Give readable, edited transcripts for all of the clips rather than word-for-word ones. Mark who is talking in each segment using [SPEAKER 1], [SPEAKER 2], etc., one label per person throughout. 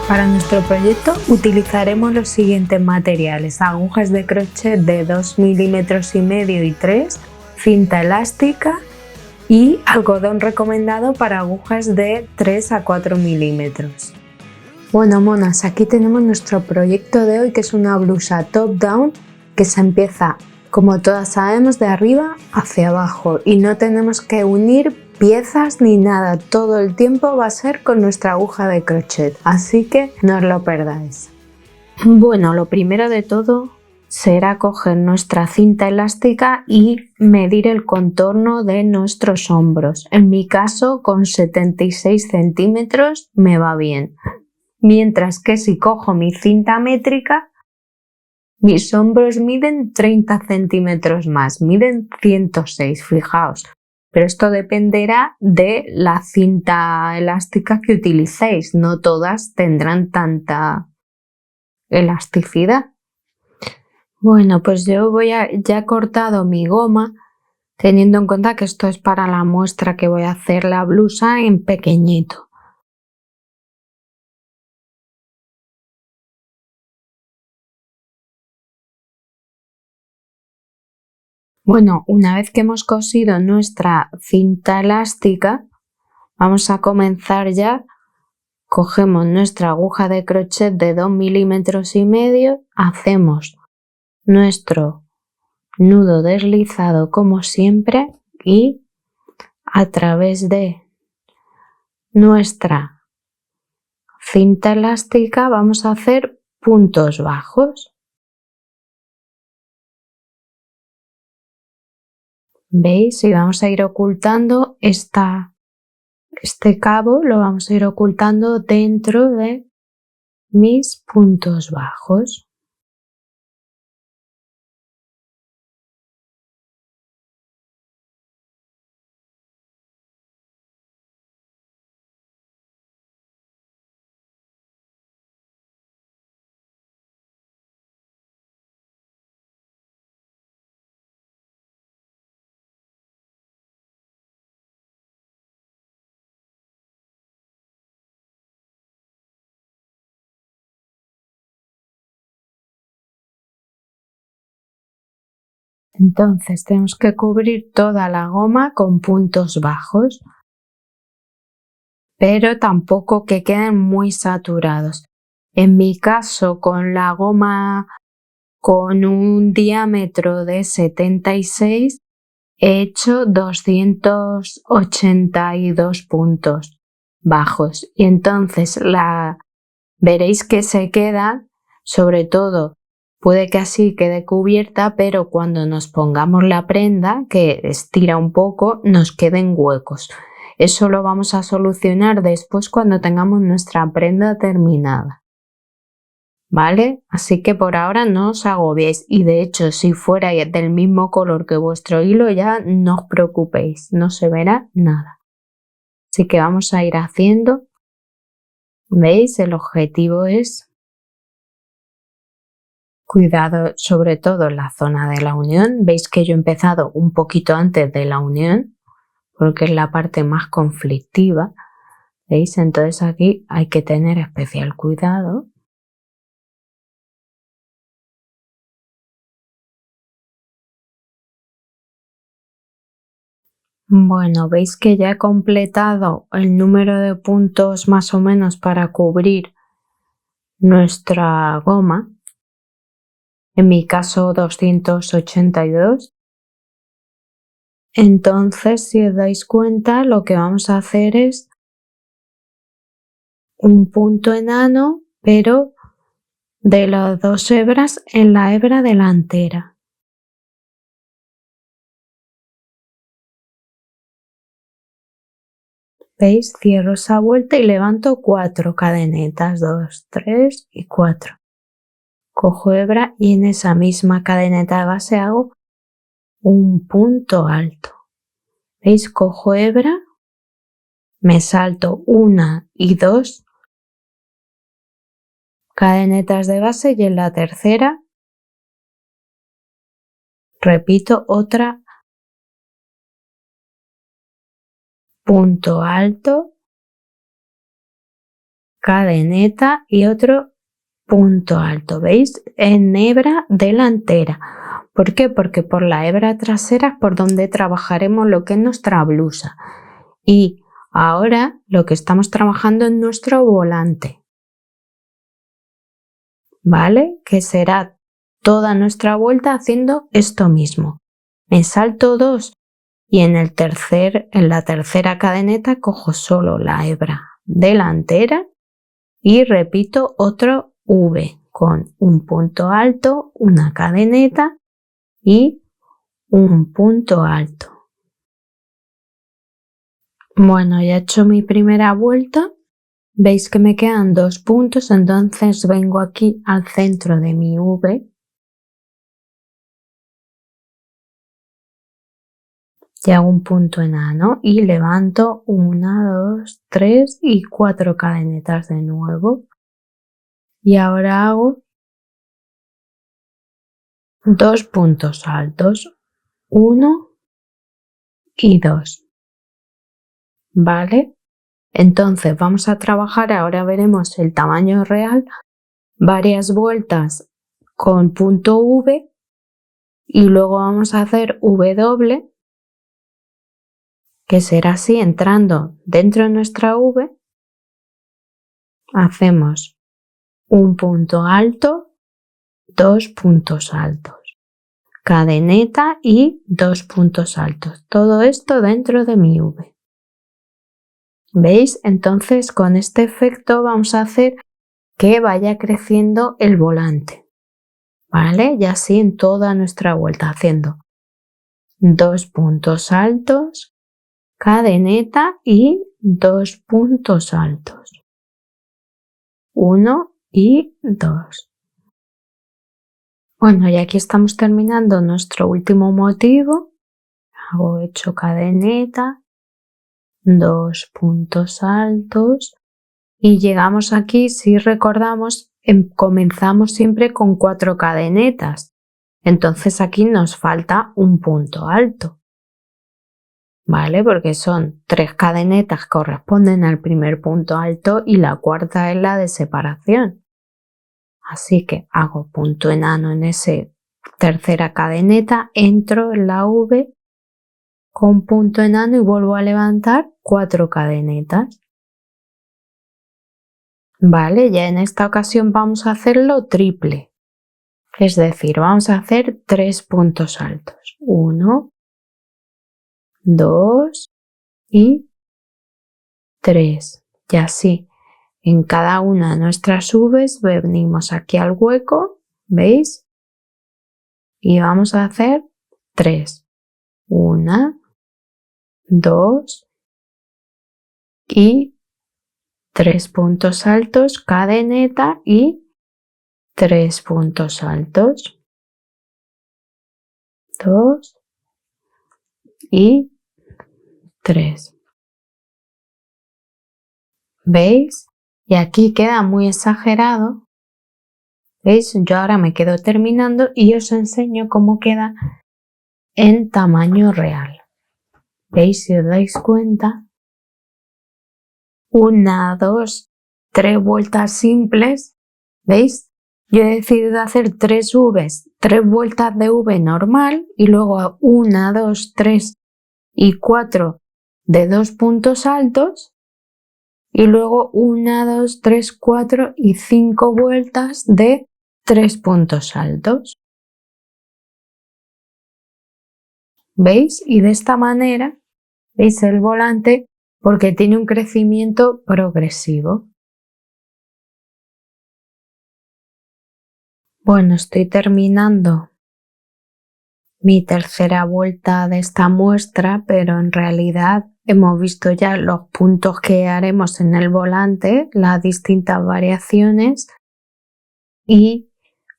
[SPEAKER 1] Para nuestro proyecto utilizaremos los siguientes materiales: agujas de crochet de 2,5 milímetros y 3, cinta elástica y algodón recomendado para agujas de 3 a 4 milímetros. Bueno, monas, aquí tenemos nuestro proyecto de hoy, que es una blusa top-down que se empieza, como todas sabemos, de arriba hacia abajo y no tenemos que unir piezas ni nada, todo el tiempo va a ser con nuestra aguja de crochet, así que no os lo perdáis. Bueno, lo primero de todo será coger nuestra cinta elástica y medir el contorno de nuestros hombros. En mi caso, con 76 centímetros me va bien, mientras que si cojo mi cinta métrica, mis hombros miden 30 centímetros más, miden 106, fijaos. Pero esto dependerá de la cinta elástica que utilicéis, no todas tendrán tanta elasticidad. Bueno, pues yo ya he cortado mi goma, teniendo en cuenta que esto es para la muestra que voy a hacer la blusa en pequeñito. Bueno, una vez que hemos cosido nuestra cinta elástica, vamos a comenzar ya. Cogemos nuestra aguja de crochet de 2,5 milímetros, hacemos nuestro nudo deslizado como siempre y a través de nuestra cinta elástica vamos a hacer puntos bajos. ¿Veis? Y vamos a ir ocultando este cabo, lo vamos a ir ocultando dentro de mis puntos bajos. Entonces tenemos que cubrir toda la goma con puntos bajos, pero tampoco que queden muy saturados. En mi caso, con la goma con un diámetro de 76, he hecho 282 puntos bajos y entonces veréis que se queda, sobre todo puede que así quede cubierta, pero cuando nos pongamos la prenda, que estira un poco, nos queden huecos. Eso lo vamos a solucionar después cuando tengamos nuestra prenda terminada. ¿Vale? Así que por ahora no os agobiéis y de hecho si fuera del mismo color que vuestro hilo ya no os preocupéis, no se verá nada. Así que vamos a ir haciendo. ¿Veis? El objetivo es cuidado sobre todo en la zona de la unión. Veis que yo he empezado un poquito antes de la unión porque es la parte más conflictiva. ¿Veis? Entonces aquí hay que tener especial cuidado. Bueno, veis que ya he completado el número de puntos más o menos para cubrir nuestra goma. En mi caso 282. Entonces, si os dais cuenta, lo que vamos a hacer es un punto enano, pero de las dos hebras en la hebra delantera. ¿Veis? Cierro esa vuelta y levanto 4 cadenetas, 2, 3 y 4. Cojo hebra y en esa misma cadeneta de base hago un punto alto. ¿Veis? Cojo hebra, me salto 1 y 2 cadenetas de base y en la tercera repito otra punto alto, cadeneta y otro punto alto, ¿veis? En hebra delantera. ¿Por qué? Porque por la hebra trasera es por donde trabajaremos lo que es nuestra blusa. Y ahora lo que estamos trabajando es nuestro volante, ¿vale? Que será toda nuestra vuelta haciendo esto mismo. Me salto 2 y en la tercera cadeneta cojo solo la hebra delantera y repito otro V con un punto alto, una cadeneta y un punto alto. Bueno, ya he hecho mi primera vuelta. Veis que me quedan 2 puntos, entonces vengo aquí al centro de mi V y hago un punto enano y levanto 1, 2, 3 y 4 cadenetas de nuevo. Y ahora hago 2 puntos altos, 1 y 2. ¿Vale? Entonces vamos a trabajar, ahora veremos el tamaño real, varias vueltas con punto V y luego vamos a hacer V doble, que será así, entrando dentro de nuestra V, hacemos un punto alto, 2 puntos altos, cadeneta y 2 puntos altos, todo esto dentro de mi V. ¿Veis? Entonces con este efecto vamos a hacer que vaya creciendo el volante, ¿vale? Y así en toda nuestra vuelta haciendo 2 puntos altos, cadeneta y 2 puntos altos, 1 y 2. Bueno, y aquí estamos terminando nuestro último motivo. Hago hecho cadeneta, 2 puntos altos y llegamos aquí, si recordamos, comenzamos siempre con 4 cadenetas. Entonces aquí nos falta un punto alto, ¿vale? Porque son 3 cadenetas que corresponden al primer punto alto y la cuarta es la de separación. Así que hago punto enano en esa tercera cadeneta, entro en la V con punto enano y vuelvo a levantar 4 cadenetas. Vale, ya en esta ocasión vamos a hacerlo triple. Es decir, vamos a hacer 3 puntos altos. 1, 2 y 3. Y así, en cada una de nuestras V's venimos aquí al hueco, ¿veis? Y vamos a hacer 3. 1, 2 y 3 puntos altos, cadeneta y 3 puntos altos. 2 y 3. ¿Veis? Y aquí queda muy exagerado. ¿Veis? Yo ahora me quedo terminando y os enseño cómo queda en tamaño real. ¿Veis? Si os dais cuenta, 1, 2, 3 vueltas simples. ¿Veis? Yo he decidido hacer 3 V's, 3 vueltas de V normal y luego 1, 2, 3 y 4 de 2 puntos altos y luego 1, 2, 3, 4 y 5 vueltas de 3 puntos altos. ¿Veis? Y de esta manera, ¿veis el volante? Porque tiene un crecimiento progresivo. Bueno, estoy terminando mi tercera vuelta de esta muestra, pero en realidad hemos visto ya los puntos que haremos en el volante, las distintas variaciones, y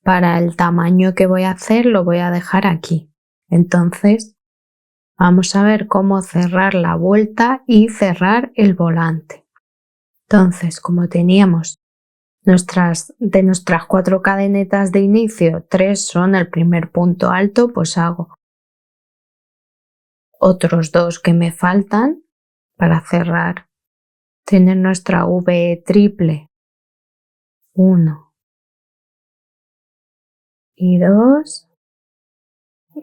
[SPEAKER 1] para el tamaño que voy a hacer lo voy a dejar aquí. Entonces vamos a ver cómo cerrar la vuelta y cerrar el volante. Entonces, como teníamos de nuestras 4 cadenetas de inicio, 3 son el primer punto alto, pues hago otros 2 que me faltan para cerrar, tener nuestra V triple 1 y 2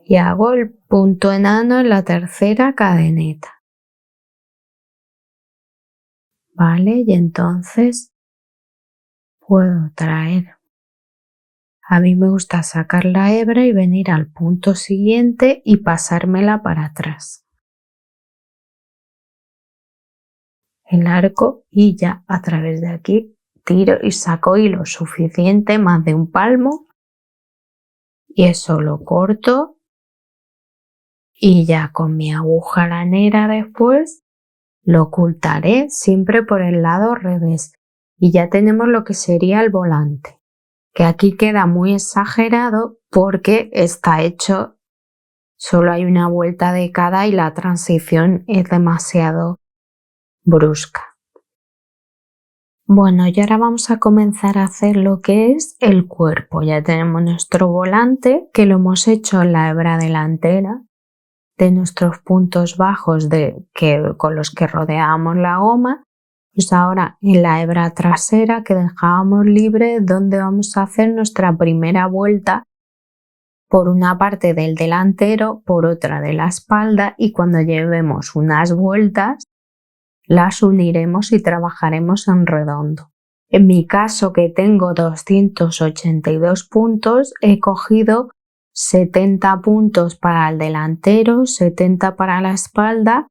[SPEAKER 1] y hago el punto enano en la tercera cadeneta. ¿Vale? Y entonces puedo traer. A mí me gusta sacar la hebra y venir al punto siguiente y pasármela para atrás. El arco y ya a través de aquí tiro y saco hilo suficiente, más de un palmo, y eso lo corto y ya con mi aguja lanera después lo ocultaré siempre por el lado revés y ya tenemos lo que sería el volante, que aquí queda muy exagerado porque está hecho, solo hay una vuelta de cada y la transición es demasiado brusca. Bueno, y ahora vamos a comenzar a hacer lo que es el cuerpo. Ya tenemos nuestro volante que lo hemos hecho en la hebra delantera de nuestros puntos bajos con los que rodeábamos la goma. Pues ahora en la hebra trasera que dejábamos libre, donde vamos a hacer nuestra primera vuelta por una parte del delantero, por otra de la espalda, y cuando llevemos unas vueltas las uniremos y trabajaremos en redondo. En mi caso, que tengo 282 puntos, he cogido 70 puntos para el delantero, 70 para la espalda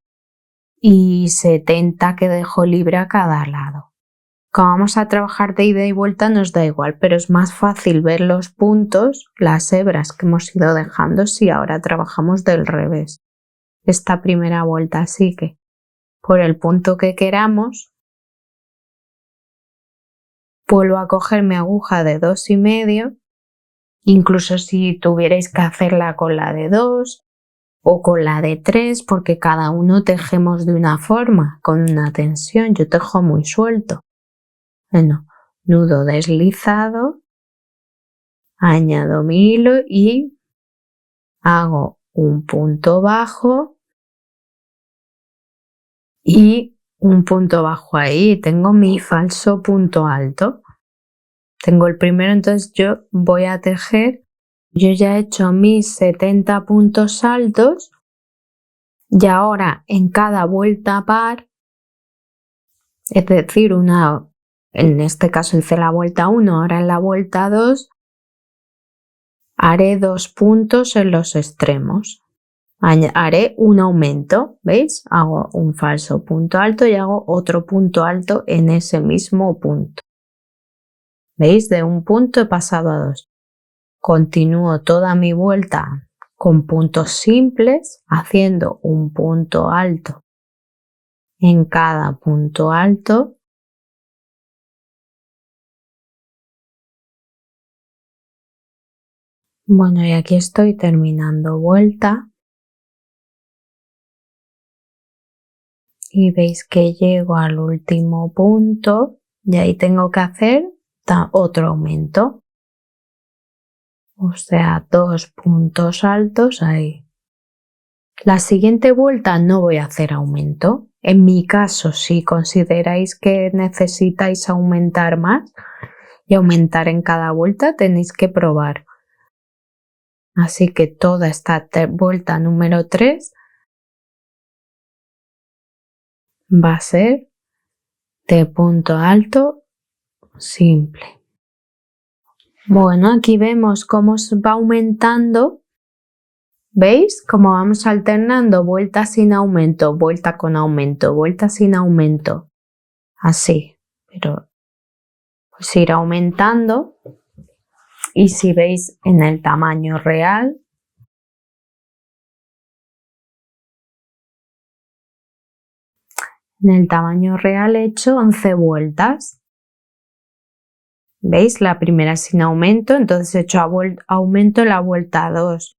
[SPEAKER 1] y 70 que dejo libre a cada lado. Como vamos a trabajar de ida y vuelta nos da igual, pero es más fácil ver los puntos, las hebras que hemos ido dejando si ahora trabajamos del revés. Esta primera vuelta, así que por el punto que queramos vuelvo a coger mi aguja de 2,5, incluso si tuvierais que hacerla con la de 2 o con la de 3, porque cada uno tejemos de una forma, con una tensión. Yo tejo muy suelto. Bueno, nudo deslizado, añado mi hilo y hago un punto bajo y un punto bajo ahí, tengo mi falso punto alto. Tengo el primero, entonces yo voy a tejer, yo ya he hecho mis 70 puntos altos y ahora en cada vuelta par, es decir, en este caso hice la vuelta 1, ahora en la vuelta 2 haré 2 puntos en los extremos. Haré un aumento, ¿veis? Hago un falso punto alto y hago otro punto alto en ese mismo punto. ¿Veis? De un punto he pasado a 2. Continúo toda mi vuelta con puntos simples, haciendo un punto alto en cada punto alto. Bueno, y aquí estoy terminando vuelta. Y veis que llego al último punto y ahí tengo que hacer otro aumento. O sea, 2 puntos altos ahí. La siguiente vuelta no voy a hacer aumento. En mi caso, si consideráis que necesitáis aumentar más y aumentar en cada vuelta, tenéis que probar. Así que toda esta vuelta número 3 va a ser de punto alto simple. Bueno, aquí vemos cómo se va aumentando. ¿Veis? Cómo vamos alternando vuelta sin aumento, vuelta con aumento, vuelta sin aumento. Así, pero pues ir aumentando. Y si veis en el tamaño real, he hecho 11 vueltas. ¿Veis? La primera sin aumento, entonces he hecho aumento en la vuelta 2,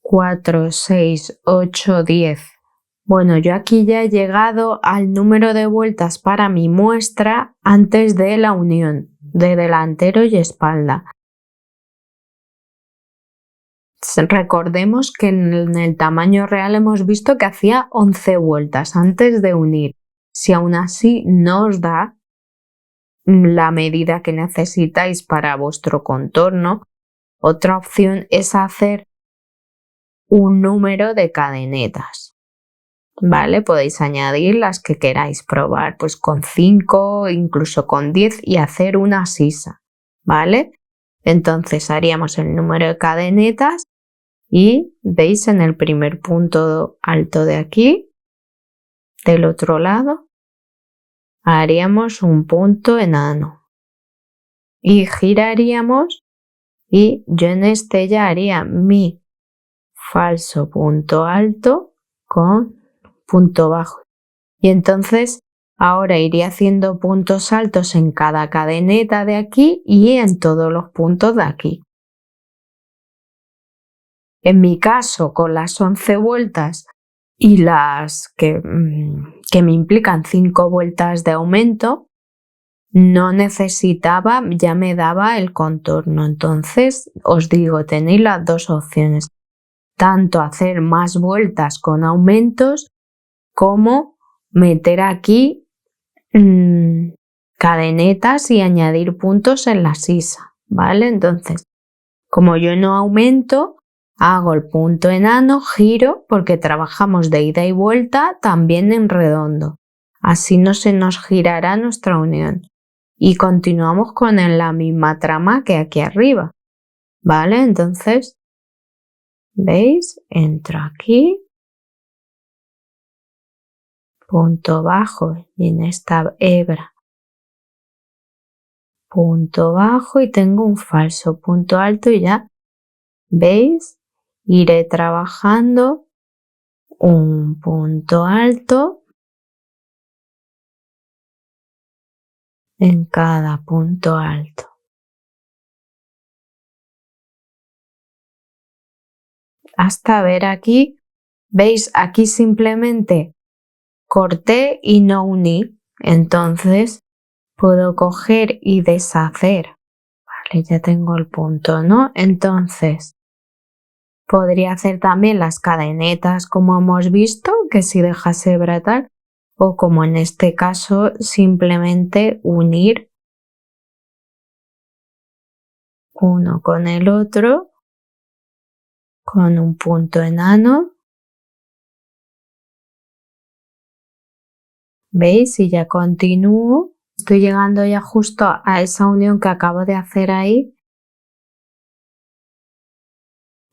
[SPEAKER 1] 4, 6, 8, 10. Bueno, yo aquí ya he llegado al número de vueltas para mi muestra antes de la unión de delantero y espalda. Recordemos que en el tamaño real hemos visto que hacía 11 vueltas antes de unir. Si aún así no os da, la medida que necesitáis para vuestro contorno. Otra opción es hacer un número de cadenetas, ¿vale? Podéis añadir las que queráis probar, pues con 5, incluso con 10 y hacer una sisa, ¿vale? Entonces haríamos el número de cadenetas y veis en el primer punto alto de aquí, del otro lado, haríamos un punto enano y giraríamos y yo en este ya haría mi falso punto alto con punto bajo y entonces ahora iría haciendo puntos altos en cada cadeneta de aquí y en todos los puntos de aquí. En mi caso, con las 11 vueltas y las que me implican 5 vueltas de aumento, no necesitaba, ya me daba el contorno. Entonces os digo, tenéis las dos opciones, tanto hacer más vueltas con aumentos como meter aquí cadenetas y añadir puntos en la sisa, ¿vale? Entonces, como yo no aumento, hago el punto enano, giro, porque trabajamos de ida y vuelta también en redondo. Así no se nos girará nuestra unión. Y continuamos con la misma trama que aquí arriba, ¿vale? Entonces, ¿veis? Entro aquí, punto bajo y en esta hebra punto bajo y tengo un falso punto alto y ya, ¿veis? Iré trabajando un punto alto en cada punto alto. Hasta ver aquí, ¿veis? Aquí simplemente corté y no uní, entonces puedo coger y deshacer. Vale, ya tengo el punto, ¿no? Entonces, podría hacer también las cadenetas como hemos visto, que si dejase hebra tal, o como en este caso, simplemente unir uno con el otro con un punto enano. ¿Veis? Y ya continúo. Estoy llegando ya justo a esa unión que acabo de hacer ahí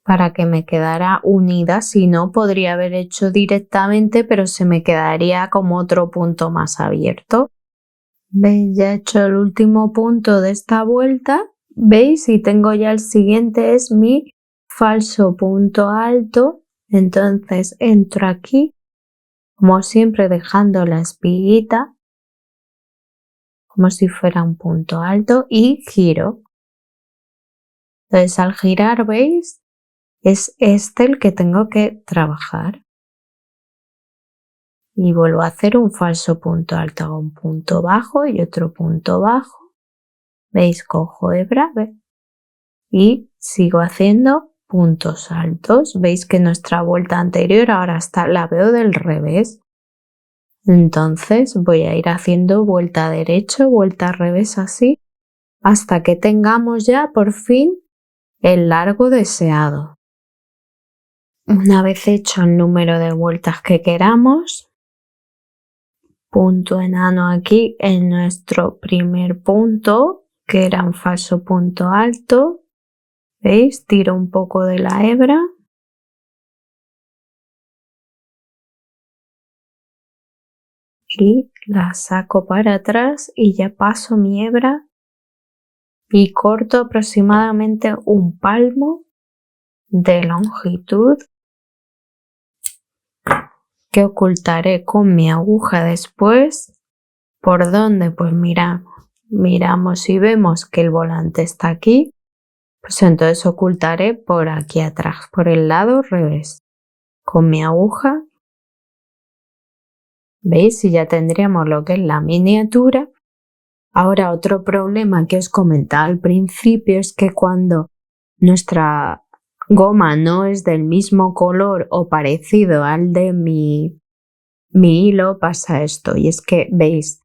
[SPEAKER 1] para que me quedara unida. Si no, podría haber hecho directamente, pero se me quedaría como otro punto más abierto. ¿Veis? Ya he hecho el último punto de esta vuelta. ¿Veis? Y tengo ya el siguiente, es mi falso punto alto. Entonces entro aquí, como siempre dejando la espiguita, como si fuera un punto alto y giro. Entonces al girar, ¿veis? Es este el que tengo que trabajar. Y vuelvo a hacer un falso punto alto, hago un punto bajo y otro punto bajo. ¿Veis? Cojo hebra, ¿veis? Y sigo haciendo puntos altos. ¿Veis que nuestra vuelta anterior ahora la veo del revés? Entonces voy a ir haciendo vuelta derecho, vuelta revés así, hasta que tengamos ya por fin el largo deseado. Una vez hecho el número de vueltas que queramos, punto enano aquí en nuestro primer punto, que era un falso punto alto. ¿Veis? Tiro un poco de la hebra. Y la saco para atrás y ya paso mi hebra y corto aproximadamente un palmo de longitud que ocultaré con mi aguja después. ¿Por dónde? Pues miramos y vemos que el volante está aquí, pues entonces ocultaré por aquí atrás, por el lado revés, con mi aguja. ¿Veis? Y ya tendríamos lo que es la miniatura. Ahora otro problema que os comentaba al principio es que cuando nuestra goma no es del mismo color o parecido al de mi hilo pasa esto, y es que veis,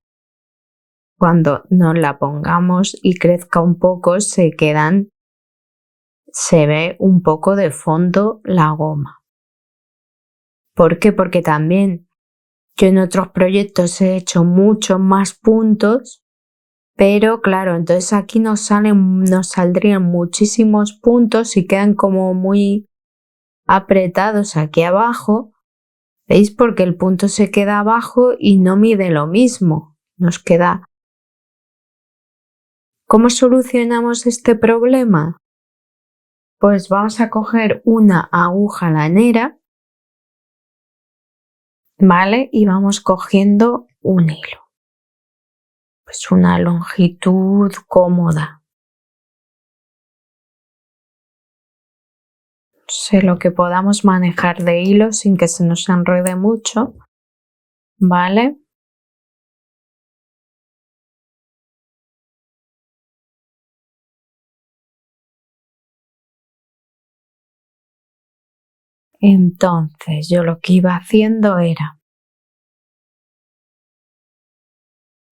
[SPEAKER 1] cuando nos la pongamos y crezca un poco se ve un poco de fondo la goma. ¿Por qué? Porque también yo en otros proyectos he hecho muchos más puntos, pero claro, entonces aquí nos saldrían muchísimos puntos y quedan como muy apretados aquí abajo. ¿Veis? Porque el punto se queda abajo y no mide lo mismo. Nos queda. ¿Cómo solucionamos este problema? Pues vamos a coger una aguja lanera, ¿vale? Y vamos cogiendo un hilo. Pues una longitud cómoda. No sé, lo que podamos manejar de hilo sin que se nos enrede mucho, ¿vale? Entonces yo lo que iba haciendo era,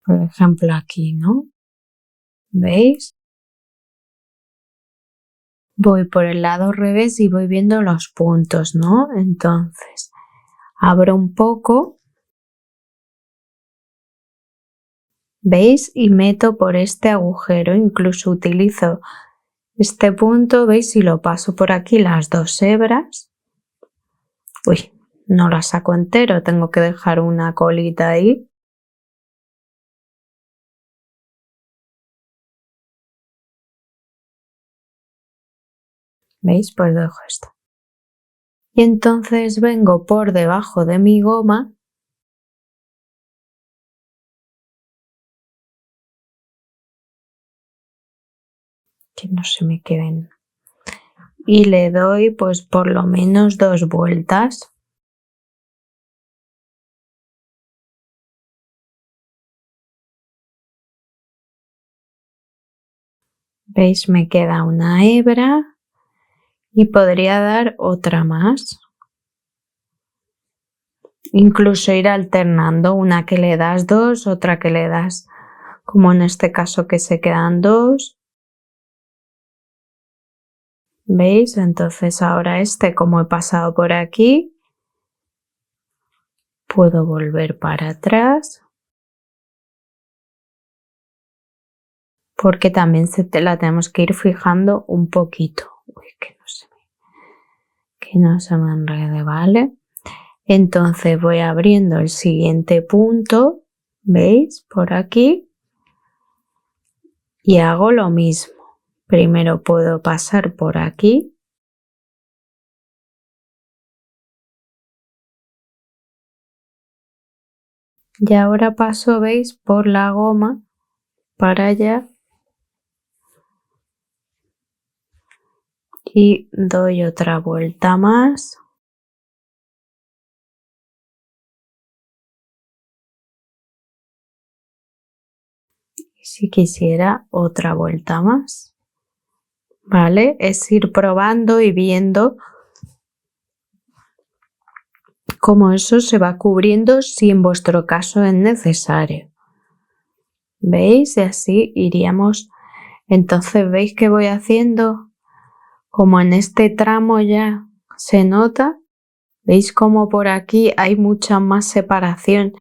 [SPEAKER 1] por ejemplo aquí, ¿no? ¿Veis? Voy por el lado revés y voy viendo los puntos, ¿no? Entonces abro un poco, ¿veis? Y meto por este agujero, incluso utilizo este punto, ¿veis? Y lo paso por aquí las dos hebras. Uy, no la saco entero, tengo que dejar una colita ahí. ¿Veis? Pues dejo esto. Y entonces vengo por debajo de mi goma que no se me queden. Y le doy pues por lo menos 2 vueltas. ¿Veis? Me queda una hebra y podría dar otra más. Incluso ir alternando, una que le das 2, otra que le das, como en este caso que se quedan 2. ¿Veis? Entonces ahora como he pasado por aquí, puedo volver para atrás. Porque también la tenemos que ir fijando un poquito. Uy, que no se me enrede, ¿vale? Entonces voy abriendo el siguiente punto, ¿veis? Por aquí. Y hago lo mismo. Primero puedo pasar por aquí. Y ahora paso, ¿veis? Por la goma para allá. Y doy otra vuelta más. Y si quisiera otra vuelta más. ¿Vale? Es ir probando y viendo cómo eso se va cubriendo si en vuestro caso es necesario. ¿Veis? Y así iríamos. Entonces, ¿veis qué voy haciendo? Como en este tramo ya se nota. ¿Veis cómo por aquí hay mucha más separación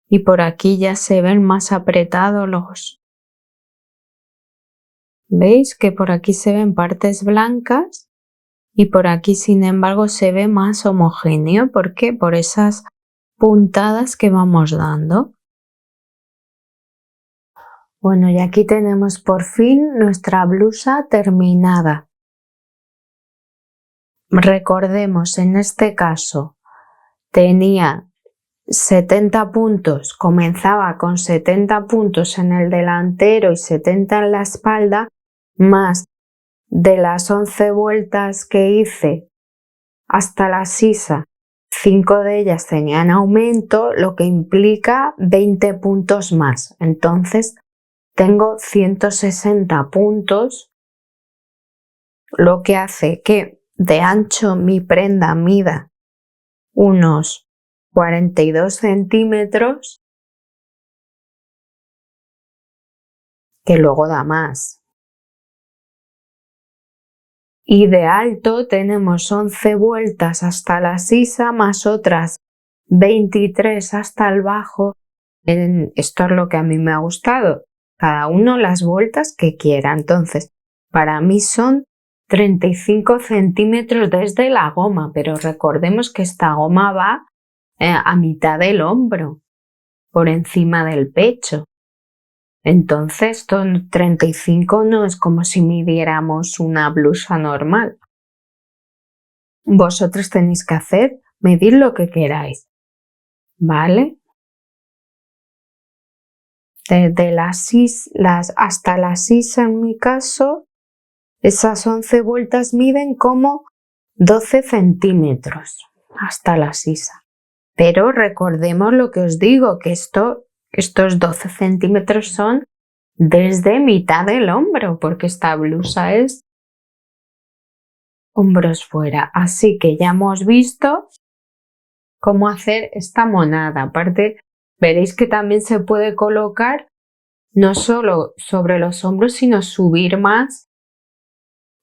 [SPEAKER 1] y por aquí ya se ven más apretados los... ¿Veis que por aquí se ven partes blancas y por aquí sin embargo se ve más homogéneo? ¿Por qué? Por esas puntadas que vamos dando. Bueno, y aquí tenemos por fin nuestra blusa terminada. Recordemos, en este caso tenía 70 puntos, comenzaba con 70 puntos en el delantero y 70 en la espalda, más de las 11 vueltas que hice hasta la sisa, 5 de ellas tenían aumento, lo que implica 20 puntos más. Entonces tengo 160 puntos, lo que hace que de ancho mi prenda mida unos 42 centímetros que luego da más. Y de alto tenemos 11 vueltas hasta la sisa más otras 23 hasta el bajo. Esto es lo que a mí me ha gustado. Cada uno las vueltas que quiera. Entonces, para mí son 35 centímetros desde la goma, pero recordemos que esta goma va a mitad del hombro, por encima del pecho. Entonces, 35 no es como si midiéramos una blusa normal. Vosotros tenéis que medir lo que queráis, ¿vale? Desde hasta la sisa, en mi caso, esas 11 vueltas miden como 12 centímetros hasta la sisa. Pero recordemos lo que os digo, que estos 12 centímetros son desde mitad del hombro, porque esta blusa es hombros fuera. Así que ya hemos visto cómo hacer esta monada. Aparte, veréis que también se puede colocar no solo sobre los hombros, sino subir más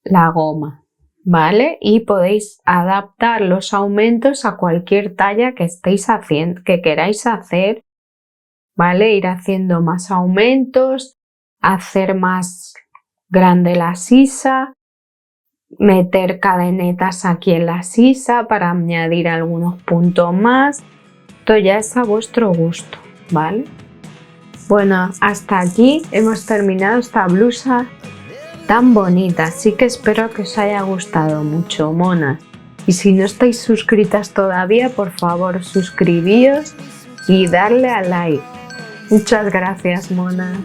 [SPEAKER 1] la goma, ¿vale? Y podéis adaptar los aumentos a cualquier talla que estéis haciendo, que queráis hacer, ¿vale? Ir haciendo más aumentos, hacer más grande la sisa, meter cadenetas aquí en la sisa para añadir algunos puntos más. Esto ya es a vuestro gusto, ¿vale? Bueno, hasta aquí hemos terminado esta blusa tan bonita, así que espero que os haya gustado mucho, monas. Y si no estáis suscritas todavía, por favor suscribíos y darle a like. Muchas gracias, monas.